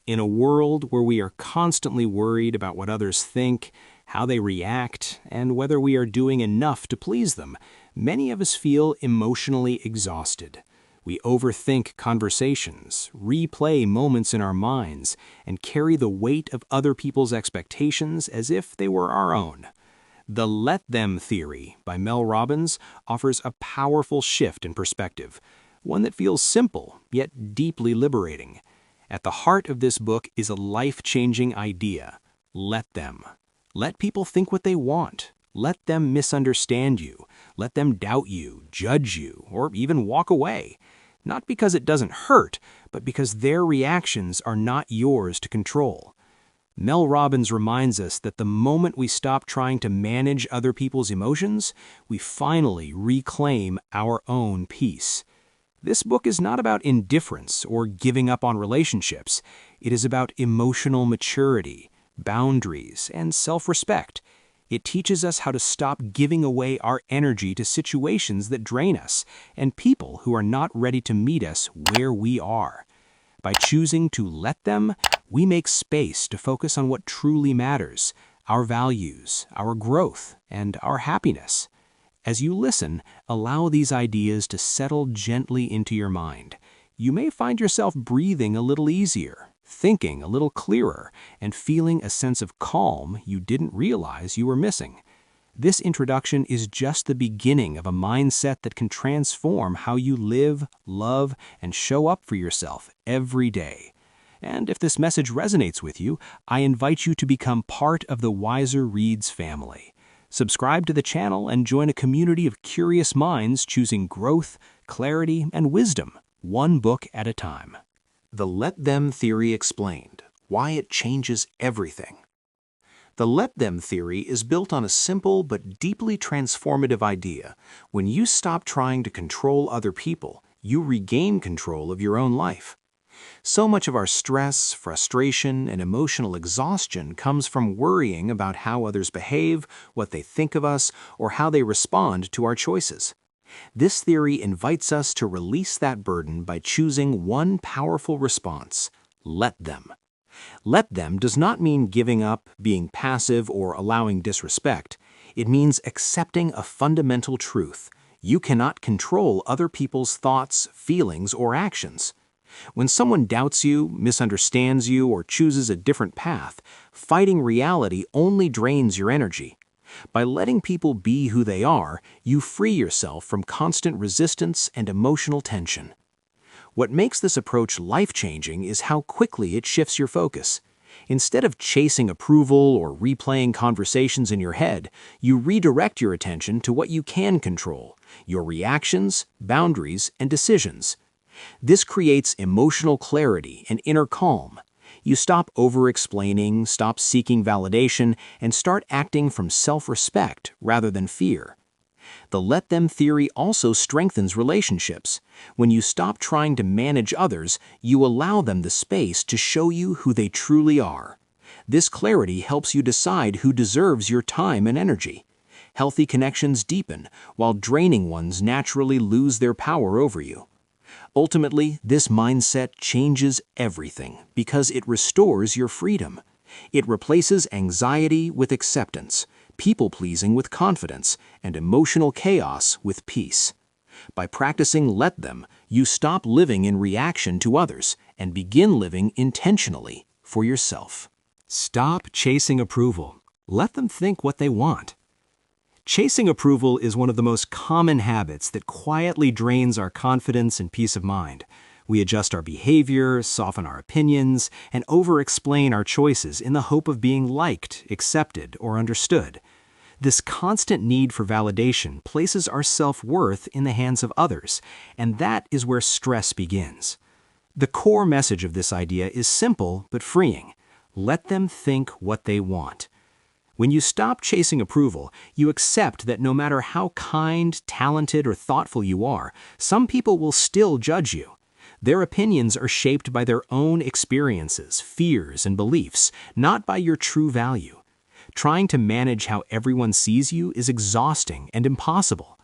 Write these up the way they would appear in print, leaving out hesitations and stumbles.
In a world where we are constantly worried about what others think, how they react, and whether we are doing enough to please them, many of us feel emotionally exhausted. We overthink conversations, replay moments in our minds, and carry the weight of other people's expectations as if they were our own. The Let Them theory by Mel Robbins offers a powerful shift in perspective, one that feels simple yet deeply liberating. At the heart of this book is a life-changing idea: let them. Let people think what they want. Let them misunderstand you. Let them doubt you, judge you, or even walk away. Not because it doesn't hurt, but because their reactions are not yours to control. Mel Robbins reminds us that the moment we stop trying to manage other people's emotions, we finally reclaim our own peace. This book is not about indifference or giving up on relationships. It is about emotional maturity, boundaries, and self-respect. It teaches us how to stop giving away our energy to situations that drain us and people who are not ready to meet us where we are. By choosing to let them, we make space to focus on what truly matters: our values, our growth, and our happiness. As you listen, allow these ideas to settle gently into your mind. You may find yourself breathing a little easier, thinking a little clearer, and feeling a sense of calm you didn't realize you were missing. This introduction is just the beginning of a mindset that can transform how you live, love, and show up for yourself every day. And if this message resonates with you, I invite you to become part of the Wiser Reads family. Subscribe to the channel and join a community of curious minds choosing growth, clarity, and wisdom, one book at a time. The Let Them theory explained: why it changes everything. The Let Them theory is built on a simple but deeply transformative idea. When you stop trying to control other people, you regain control of your own life. So much of our stress, frustration, and emotional exhaustion comes from worrying about how others behave, what they think of us, or how they respond to our choices. This theory invites us to release that burden by choosing one powerful response: let them. Let them does not mean giving up, being passive, or allowing disrespect. It means accepting a fundamental truth: you cannot control other people's thoughts, feelings, or actions. When someone doubts you, misunderstands you, or chooses a different path, fighting reality only drains your energy. By letting people be who they are, you free yourself from constant resistance and emotional tension. What makes this approach life-changing is how quickly it shifts your focus. Instead of chasing approval or replaying conversations in your head, you redirect your attention to what you can control: your reactions, boundaries, and decisions. This creates emotional clarity and inner calm. You stop over-explaining, stop seeking validation, and start acting from self-respect rather than fear. The Let Them theory also strengthens relationships. When you stop trying to manage others, you allow them the space to show you who they truly are. This clarity helps you decide who deserves your time and energy. Healthy connections deepen, while draining ones naturally lose their power over you. Ultimately, this mindset changes everything because it restores your freedom. It replaces anxiety with acceptance, people-pleasing with confidence, and emotional chaos with peace. By practicing Let Them, you stop living in reaction to others and begin living intentionally for yourself. Stop chasing approval. Let them think what they want. Chasing approval is one of the most common habits that quietly drains our confidence and peace of mind. We adjust our behavior, soften our opinions, and over-explain our choices in the hope of being liked, accepted, or understood. This constant need for validation places our self-worth in the hands of others, and that is where stress begins. The core message of this idea is simple but freeing: let them think what they want. When you stop chasing approval, you accept that no matter how kind, talented, or thoughtful you are, some people will still judge you. Their opinions are shaped by their own experiences, fears, and beliefs, not by your true value. Trying to manage how everyone sees you is exhausting and impossible.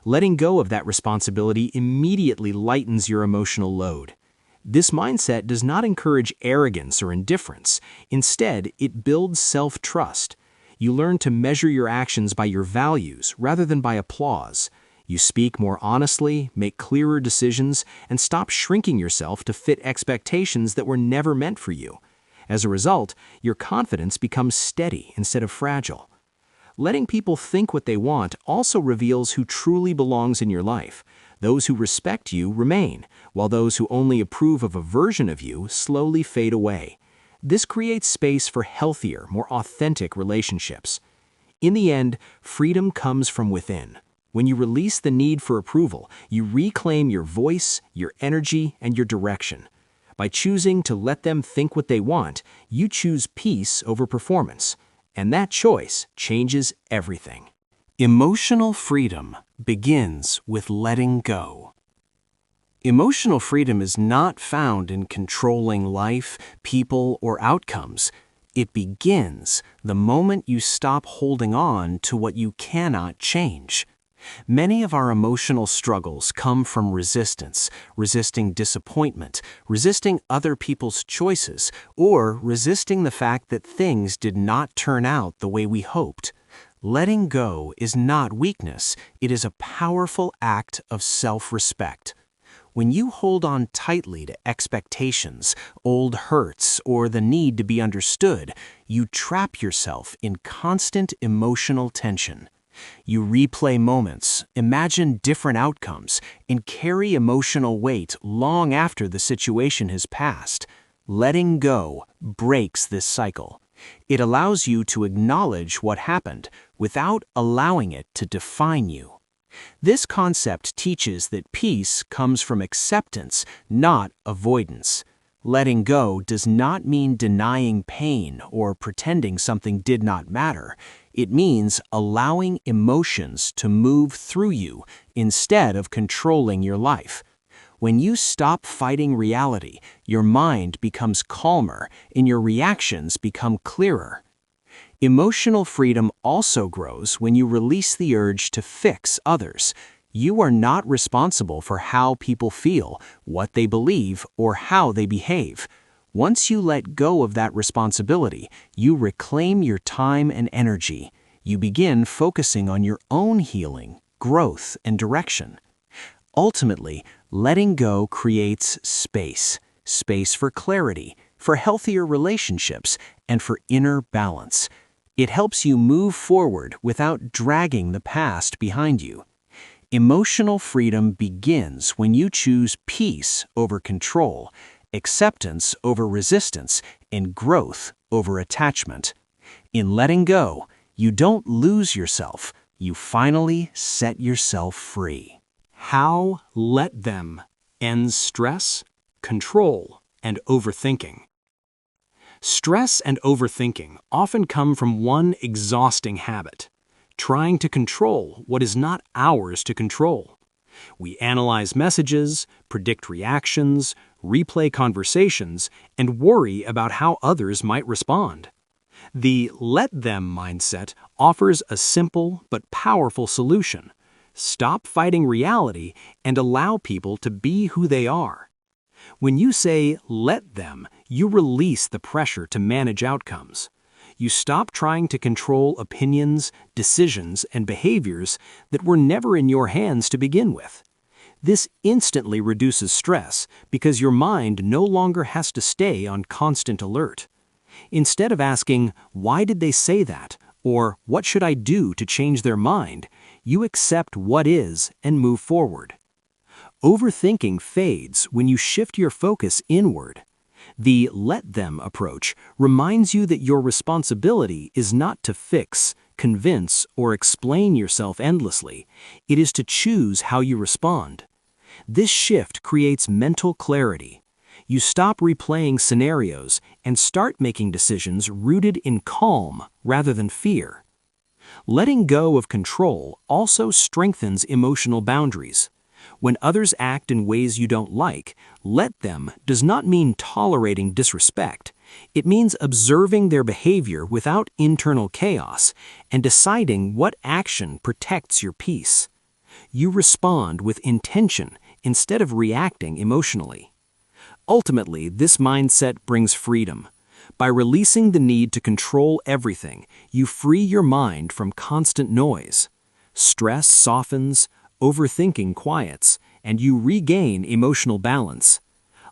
Letting go of that responsibility immediately lightens your emotional load. This mindset does not encourage arrogance or indifference. Instead, it builds self-trust. You learn to measure your actions by your values rather than by applause. You speak more honestly, make clearer decisions, and stop shrinking yourself to fit expectations that were never meant for you. As a result, your confidence becomes steady instead of fragile. Letting people think what they want also reveals who truly belongs in your life. Those who respect you remain, while those who only approve of a version of you slowly fade away. This creates space for healthier, more authentic relationships. In the end, freedom comes from within. When you release the need for approval, you reclaim your voice, your energy, and your direction. By choosing to let them think what they want, you choose peace over performance. And that choice changes everything. Emotional freedom begins with letting go. Emotional freedom is not found in controlling life, people, or outcomes. It begins the moment you stop holding on to what you cannot change. Many of our emotional struggles come from resistance, resisting disappointment, resisting other people's choices, or resisting the fact that things did not turn out the way we hoped. Letting go is not weakness, it is a powerful act of self-respect. When you hold on tightly to expectations, old hurts, or the need to be understood, you trap yourself in constant emotional tension. You replay moments, imagine different outcomes, and carry emotional weight long after the situation has passed. Letting go breaks this cycle. It allows you to acknowledge what happened without allowing it to define you. This concept teaches that peace comes from acceptance, not avoidance. Letting go does not mean denying pain or pretending something did not matter. It means allowing emotions to move through you instead of controlling your life. When you stop fighting reality, your mind becomes calmer and your reactions become clearer. Emotional freedom also grows when you release the urge to fix others. You are not responsible for how people feel, what they believe, or how they behave. Once you let go of that responsibility, you reclaim your time and energy. You begin focusing on your own healing, growth, and direction. Ultimately, letting go creates space. Space for clarity, for healthier relationships, and for inner balance. It helps you move forward without dragging the past behind you. Emotional freedom begins when you choose peace over control, acceptance over resistance, and growth over attachment. In letting go, you don't lose yourself, you finally set yourself free. How let them ends stress, control, and overthinking. Stress and overthinking often come from one exhausting habit: trying to control what is not ours to control. We analyze messages, predict reactions, replay conversations, and worry about how others might respond. The let them mindset offers a simple but powerful solution. Stop fighting reality and allow people to be who they are. When you say let them, you release the pressure to manage outcomes. You stop trying to control opinions, decisions, and behaviors that were never in your hands to begin with. This instantly reduces stress because your mind no longer has to stay on constant alert. Instead of asking, "Why did they say that?" or "What should I do to change their mind?" you accept what is and move forward. Overthinking fades when you shift your focus inward. The let them approach reminds you that your responsibility is not to fix, convince, or explain yourself endlessly. It is to choose how you respond. This shift creates mental clarity. You stop replaying scenarios and start making decisions rooted in calm rather than fear. Letting go of control also strengthens emotional boundaries. When others act in ways you don't like, let them does not mean tolerating disrespect. It means observing their behavior without internal chaos and deciding what action protects your peace. You respond with intention instead of reacting emotionally. Ultimately, this mindset brings freedom. By releasing the need to control everything, you free your mind from constant noise. Stress softens, overthinking quiets, and you regain emotional balance.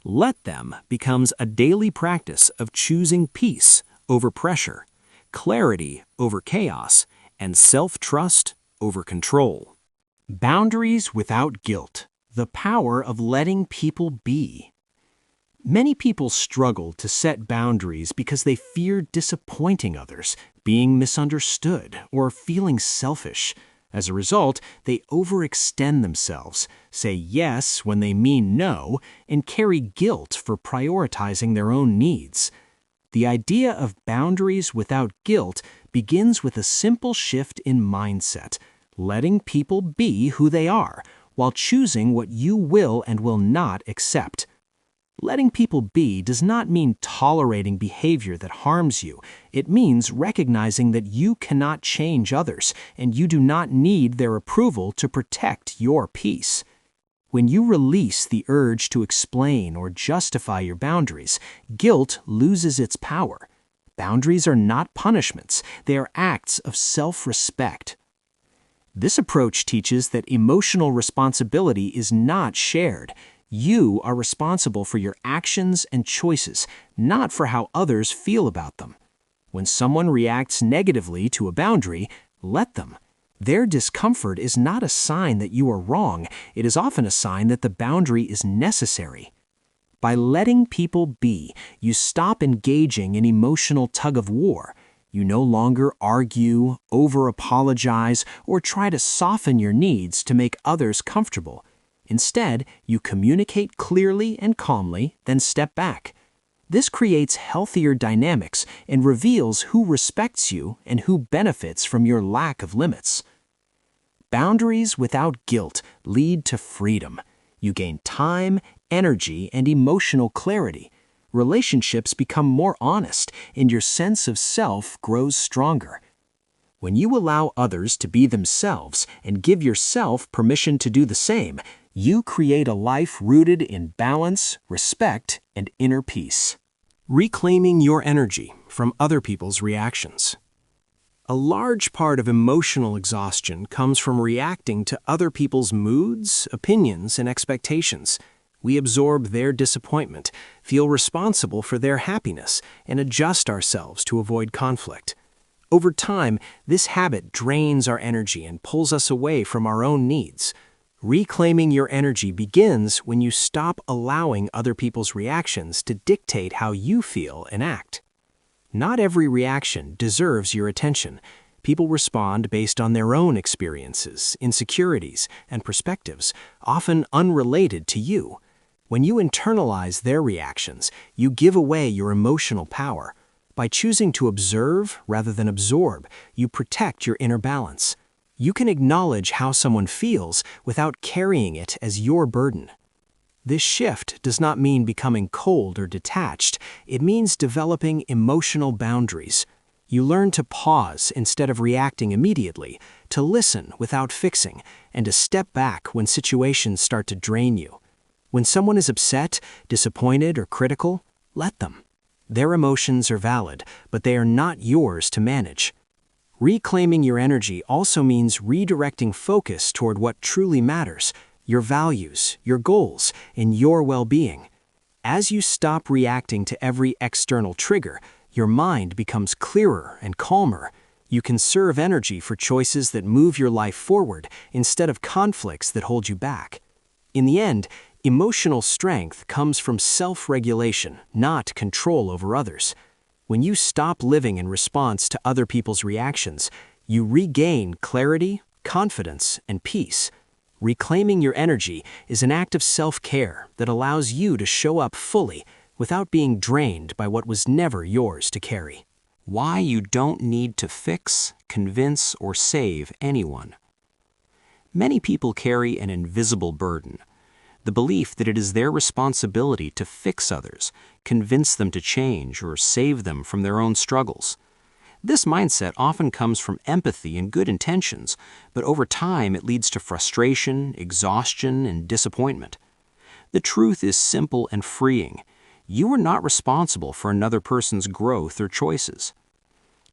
Let them becomes a daily practice of choosing peace over pressure, clarity over chaos, and self-trust over control. Boundaries without guilt. The power of letting people be. Many people struggle to set boundaries because they fear disappointing others, being misunderstood, or feeling selfish. As a result, they overextend themselves, say yes when they mean no, and carry guilt for prioritizing their own needs. The idea of boundaries without guilt begins with a simple shift in mindset, letting people be who they are, while choosing what you will and will not accept. Letting people be does not mean tolerating behavior that harms you. It means recognizing that you cannot change others, and you do not need their approval to protect your peace. When you release the urge to explain or justify your boundaries, guilt loses its power. Boundaries are not punishments, they are acts of self-respect. This approach teaches that emotional responsibility is not shared. You are responsible for your actions and choices, not for how others feel about them. When someone reacts negatively to a boundary, let them. Their discomfort is not a sign that you are wrong. It is often a sign that the boundary is necessary. By letting people be, you stop engaging in emotional tug-of-war. You no longer argue, over-apologize, or try to soften your needs to make others comfortable. Instead, you communicate clearly and calmly, then step back. This creates healthier dynamics and reveals who respects you and who benefits from your lack of limits. Boundaries without guilt lead to freedom. You gain time, energy, and emotional clarity. Relationships become more honest, and your sense of self grows stronger. When you allow others to be themselves and give yourself permission to do the same, you create a life rooted in balance, respect, and inner peace. Reclaiming your energy from other people's reactions. A large part of emotional exhaustion comes from reacting to other people's moods, opinions, and expectations. We absorb their disappointment, feel responsible for their happiness, and adjust ourselves to avoid conflict. Over time, this habit drains our energy and pulls us away from our own needs. Reclaiming your energy begins when you stop allowing other people's reactions to dictate how you feel and act. Not every reaction deserves your attention. People respond based on their own experiences, insecurities, and perspectives, often unrelated to you. When you internalize their reactions, you give away your emotional power. By choosing to observe rather than absorb, you protect your inner balance. You can acknowledge how someone feels without carrying it as your burden. This shift does not mean becoming cold or detached. It means developing emotional boundaries. You learn to pause instead of reacting immediately, to listen without fixing, and to step back when situations start to drain you. When someone is upset, disappointed, or critical, let them. Their emotions are valid, but they are not yours to manage. Reclaiming your energy also means redirecting focus toward what truly matters, your values, your goals, and your well-being. As you stop reacting to every external trigger, your mind becomes clearer and calmer. You conserve energy for choices that move your life forward instead of conflicts that hold you back. In the end, emotional strength comes from self-regulation, not control over others. When you stop living in response to other people's reactions, you regain clarity, confidence, and peace. Reclaiming your energy is an act of self-care that allows you to show up fully without being drained by what was never yours to carry. Why you don't need to fix, convince, or save anyone. Many people carry an invisible burden. The belief that it is their responsibility to fix others, convince them to change, or save them from their own struggles. This mindset often comes from empathy and good intentions, but over time it leads to frustration, exhaustion, and disappointment. The truth is simple and freeing. You are not responsible for another person's growth or choices.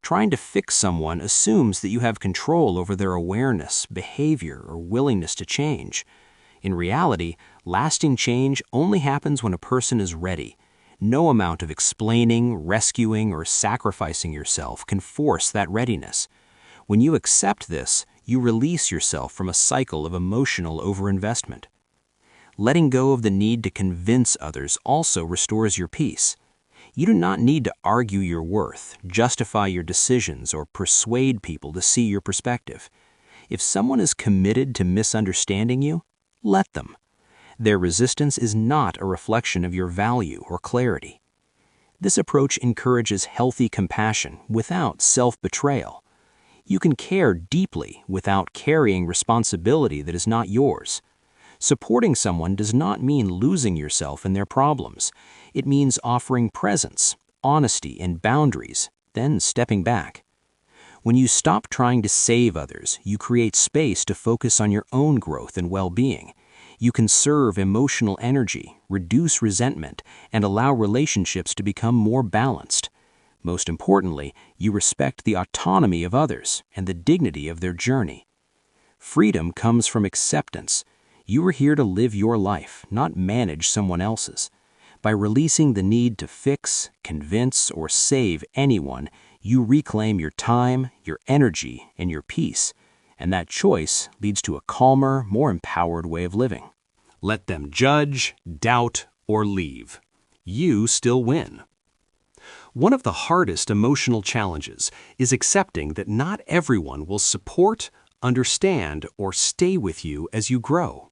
Trying to fix someone assumes that you have control over their awareness, behavior, or willingness to change. In reality, lasting change only happens when a person is ready. No amount of explaining, rescuing, or sacrificing yourself can force that readiness. When you accept this, you release yourself from a cycle of emotional overinvestment. Letting go of the need to convince others also restores your peace. You do not need to argue your worth, justify your decisions, or persuade people to see your perspective. If someone is committed to misunderstanding you, let them. Their resistance is not a reflection of your value or clarity. This approach encourages healthy compassion without self-betrayal. You can care deeply without carrying responsibility that is not yours. Supporting someone does not mean losing yourself in their problems. It means offering presence, honesty, and boundaries, then stepping back. When you stop trying to save others, you create space to focus on your own growth and well-being. You conserve emotional energy, reduce resentment, and allow relationships to become more balanced. Most importantly, you respect the autonomy of others and the dignity of their journey. Freedom comes from acceptance. You are here to live your life, not manage someone else's. By releasing the need to fix, convince, or save anyone, you reclaim your time, your energy, and your peace. And that choice leads to a calmer, more empowered way of living. Let them judge, doubt, or leave. You still win. One of the hardest emotional challenges is accepting that not everyone will support, understand, or stay with you as you grow.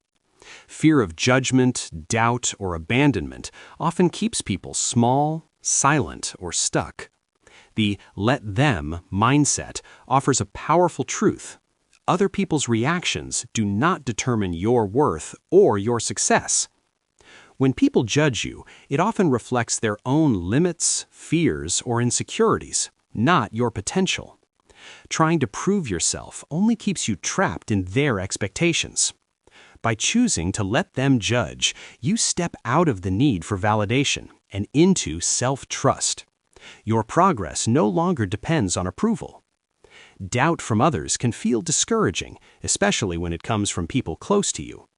Fear of judgment, doubt, or abandonment often keeps people small, silent, or stuck. The "let them" mindset offers a powerful truth. Other people's reactions do not determine your worth or your success. When people judge you, it often reflects their own limits, fears, or insecurities, not your potential. Trying to prove yourself only keeps you trapped in their expectations. By choosing to let them judge, you step out of the need for validation and into self-trust. Your progress no longer depends on approval. Doubt from others can feel discouraging, especially when it comes from people close to you.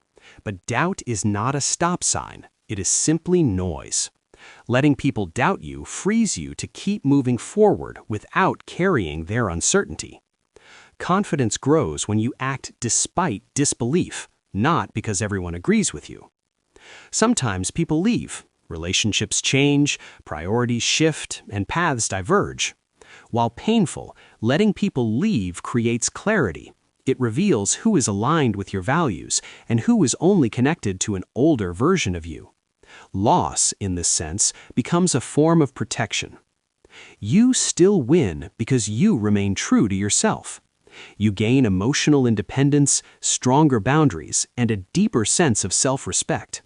But doubt is not a stop sign. It is simply noise. Letting people doubt you frees you to keep moving forward without carrying their uncertainty. Confidence grows when you act despite disbelief, not because everyone agrees with you. Sometimes people leave, relationships change, priorities shift, and paths diverge. While painful, letting people leave creates clarity. It reveals who is aligned with your values and who is only connected to an older version of you. Loss, in this sense, becomes a form of protection. You still win because you remain true to yourself. You gain emotional independence, stronger boundaries, and a deeper sense of self-respect.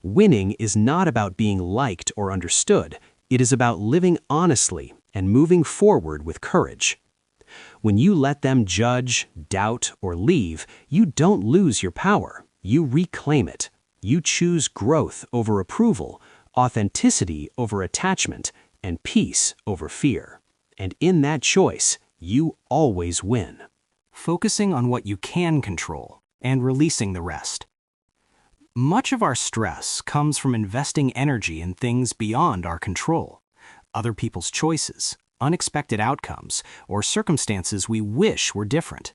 Winning is not about being liked or understood. It is about living honestly and moving forward with courage. When you let them judge, doubt, or leave, you don't lose your power. You reclaim it. You choose growth over approval, authenticity over attachment, and peace over fear. And in that choice, you always win. Focusing on what you can control and releasing the rest. Much of our stress comes from investing energy in things beyond our control. Other people's choices, unexpected outcomes, or circumstances we wish were different.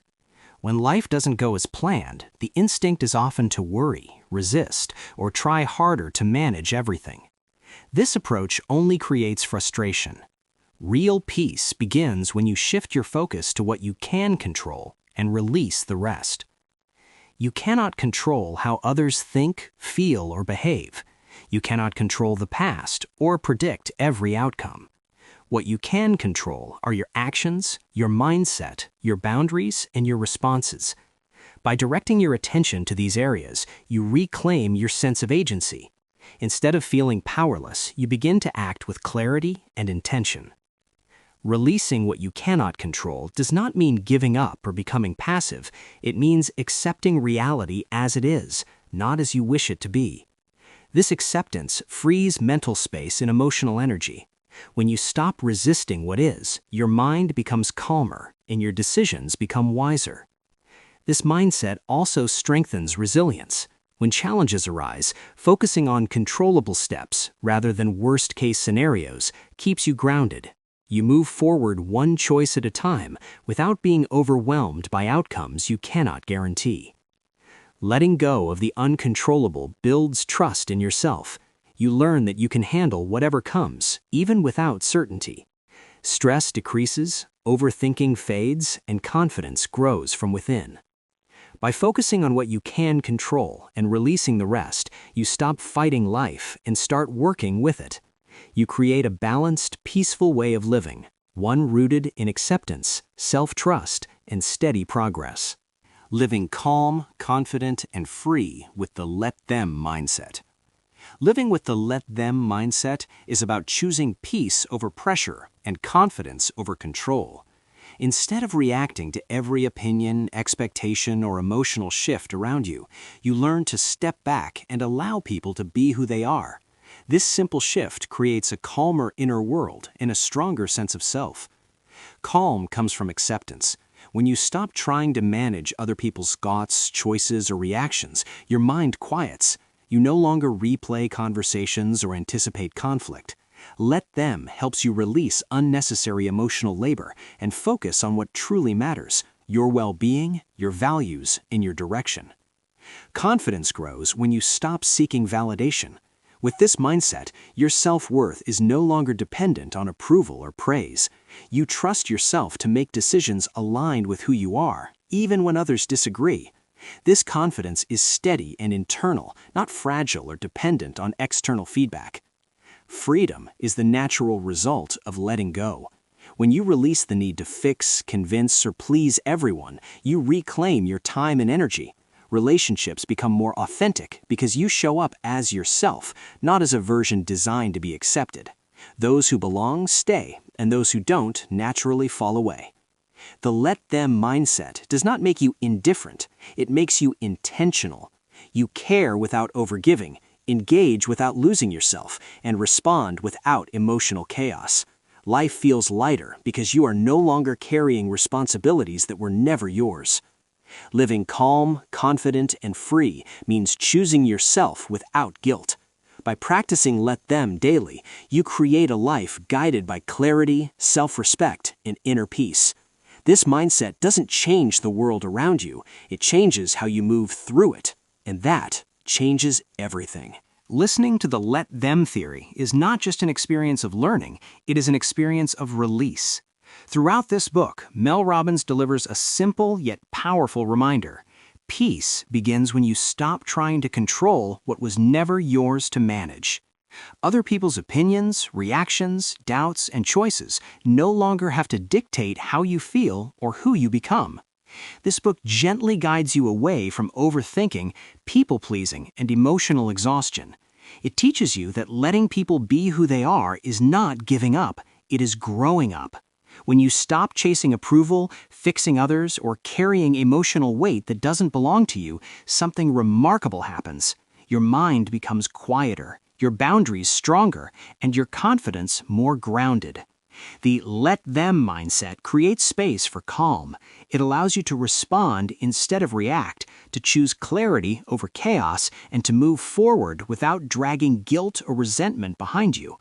When life doesn't go as planned, the instinct is often to worry, resist, or try harder to manage everything. This approach only creates frustration. Real peace begins when you shift your focus to what you can control and release the rest. You cannot control how others think, feel, or behave. You cannot control the past or predict every outcome. What you can control are your actions, your mindset, your boundaries, and your responses. By directing your attention to these areas, you reclaim your sense of agency. Instead of feeling powerless, you begin to act with clarity and intention. Releasing what you cannot control does not mean giving up or becoming passive. It means accepting reality as it is, not as you wish it to be. This acceptance frees mental space and emotional energy. When you stop resisting what is, your mind becomes calmer and your decisions become wiser. This mindset also strengthens resilience. When challenges arise, focusing on controllable steps rather than worst-case scenarios keeps you grounded. You move forward one choice at a time without being overwhelmed by outcomes you cannot guarantee. Letting go of the uncontrollable builds trust in yourself. You learn that you can handle whatever comes, even without certainty. Stress decreases, overthinking fades, and confidence grows from within. By focusing on what you can control and releasing the rest, you stop fighting life and start working with it. You create a balanced, peaceful way of living, one rooted in acceptance, self-trust, and steady progress. Living calm, confident, and free with the let them mindset. Living with the let them mindset is about choosing peace over pressure and confidence over control. Instead of reacting to every opinion, expectation, or emotional shift around you, you learn to step back and allow people to be who they are. This simple shift creates a calmer inner world and a stronger sense of self. Calm comes from acceptance. When you stop trying to manage other people's thoughts, choices, or reactions, your mind quiets. You no longer replay conversations or anticipate conflict. Let them helps you release unnecessary emotional labor and focus on what truly matters, your well-being, your values, and your direction. Confidence grows when you stop seeking validation. With this mindset, your self-worth is no longer dependent on approval or praise. You trust yourself to make decisions aligned with who you are, even when others disagree. This confidence is steady and internal, not fragile or dependent on external feedback. Freedom is the natural result of letting go. When you release the need to fix, convince, or please everyone, you reclaim your time and energy. Relationships become more authentic because you show up as yourself, not as a version designed to be accepted. Those who belong stay, and those who don't naturally fall away. The let them mindset does not make you indifferent, it makes you intentional. You care without overgiving, engage without losing yourself, and respond without emotional chaos. Life feels lighter because you are no longer carrying responsibilities that were never yours. Living calm, confident, and free means choosing yourself without guilt. By practicing let them daily, you create a life guided by clarity, self-respect, and inner peace. This mindset doesn't change the world around you, it changes how you move through it, and that changes everything. Listening to the let them theory is not just an experience of learning, it is an experience of release. Throughout this book, Mel Robbins delivers a simple yet powerful reminder. Peace begins when you stop trying to control what was never yours to manage. Other people's opinions, reactions, doubts, and choices no longer have to dictate how you feel or who you become. This book gently guides you away from overthinking, people-pleasing, and emotional exhaustion. It teaches you that letting people be who they are is not giving up, it is growing up. When you stop chasing approval, fixing others, or carrying emotional weight that doesn't belong to you, something remarkable happens. Your mind becomes quieter, your boundaries stronger, and your confidence more grounded. The let them mindset creates space for calm. It allows you to respond instead of react, to choose clarity over chaos, and to move forward without dragging guilt or resentment behind you.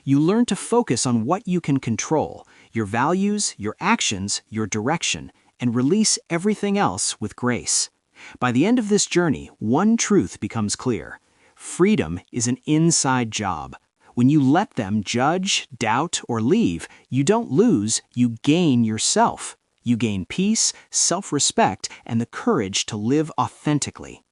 You learn to focus on what you can control, your values, your actions, your direction, and release everything else with grace. By the end of this journey, one truth becomes clear. Freedom is an inside job. When you let them judge, doubt, or leave, you don't lose, you gain yourself. You gain peace, self-respect, and the courage to live authentically.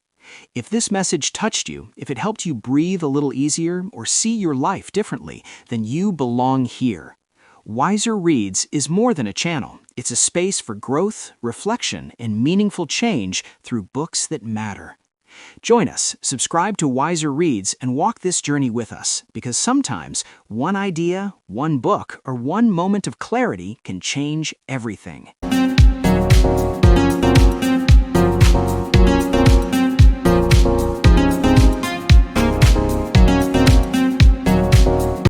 If this message touched you, if it helped you breathe a little easier or see your life differently, then you belong here. Wiser Reads is more than a channel. It's a space for growth, reflection, and meaningful change through books that matter. Join us, subscribe to Wiser Reads, and walk this journey with us, because sometimes one idea, one book, or one moment of clarity can change everything.